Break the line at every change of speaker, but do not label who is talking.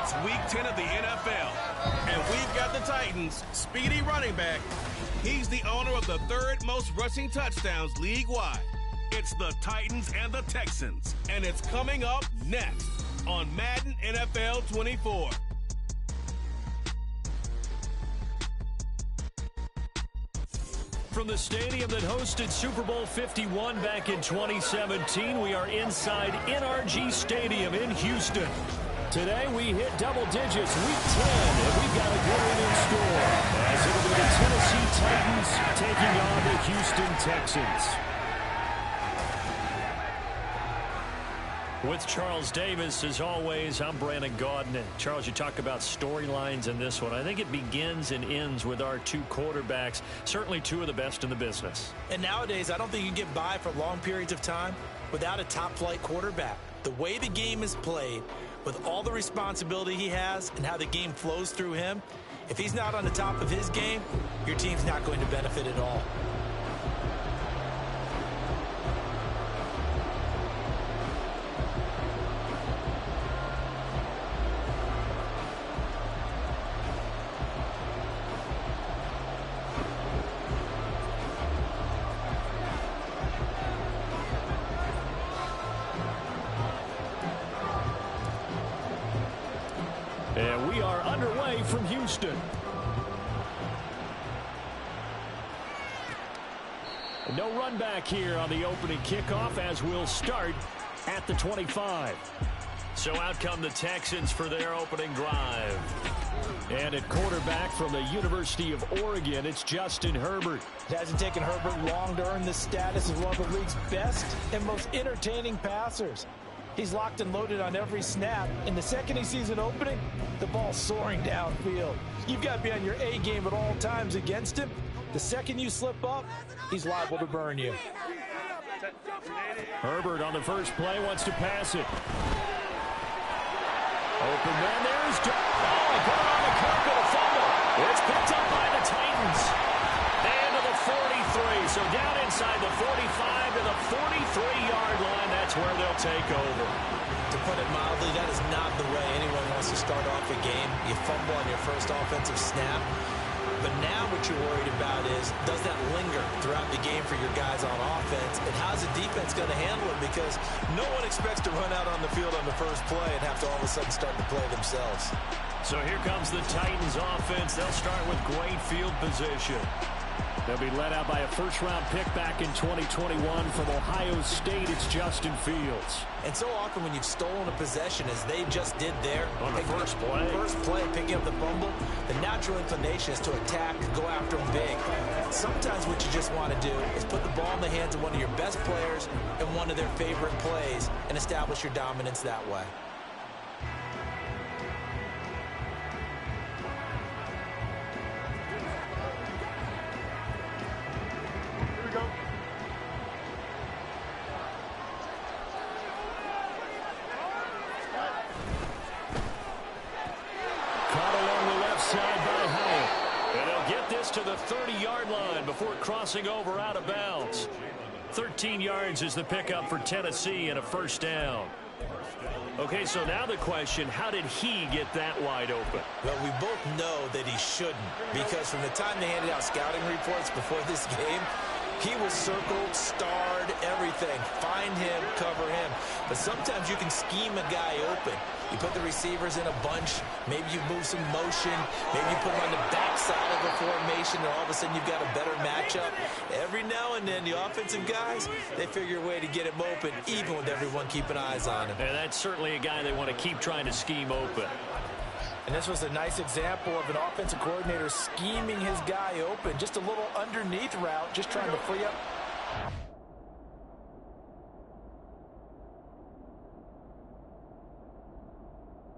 It's Week 10 of the NFL, and we've got the Titans' speedy running back. He's the owner of the third most rushing touchdowns league-wide. It's the Titans and the Texans, and it's coming up next on Madden NFL 24.
From the stadium that hosted Super Bowl 51 back in 2017, we are inside NRG Stadium in Houston. Today we hit double digits, Week 10, and we've got a good one in store, as it'll be the Tennessee Titans taking on the Houston Texans. With Charles Davis, as always, I'm Brandon Gaudin. And Charles, you talk about storylines in this one. I think it begins and ends with our two quarterbacks, certainly two of the best in the business.
And nowadays, I don't think you can get by for long periods of time without a top-flight quarterback. The way the game is played, with all the responsibility he has and how the game flows through him, if he's not on the top of his game, your team's not going to benefit at all.
And we are underway from Houston. No run back here on the opening kickoff, as we'll start at the 25. So out come the Texans for their opening drive. And at quarterback from the University of Oregon, it's Justin Herbert.
It hasn't taken Herbert long to earn this status as one of the league's best and most entertaining passers. He's locked and loaded on every snap, and the second he sees an opening, the ball's soaring downfield. You've got to be on your A game at all times against him. The second you slip up, he's liable to burn you.
Herbert on the first play wants to pass it. Open man, there's Joe. Oh, he put it on the carpet, a fumble. It's picked up by the Titans. And to the 43, so down inside the 45 to the 43-yard line. That's where they'll take over.
To put it mildly, that is not the way anyone wants to start off a game. You fumble on your first offensive snap. But now what you're worried about is, does that linger throughout the game for your guys on offense? And how's the defense going to handle it? Because no one expects to run out on the field on the first play and have to all of a sudden start to play themselves.
So here comes the Titans offense. They'll start with great field position. They'll be led out by a first-round pick back in 2021 from Ohio State. It's Justin Fields.
And so often when you've stolen a possession, as they just did there,
on the first play,
picking up the fumble, the natural inclination is to attack, go after them big. Sometimes what you just want to do is put the ball in the hands of one of your best players in one of their favorite plays and establish your dominance that way.
To the 30-yard line before crossing over out of bounds. 13 yards is the pickup for Tennessee and a first down. Okay, so now the question, how did he get that wide open?
Well, we both know that he shouldn't, because from the time they handed out scouting reports before this game, he was circled, starred, everything. Find him, cover him. But sometimes you can scheme a guy open. You put the receivers in a bunch. Maybe you move some motion. Maybe you put them on the backside of a formation, and all of a sudden you've got a better matchup. Every now and then, the offensive guys, they figure a way to get him open, even with everyone keeping eyes on him.
And that's certainly a guy they want to keep trying to scheme open.
And this was a nice example of an offensive coordinator scheming his guy open. Just a little underneath route, just trying to free up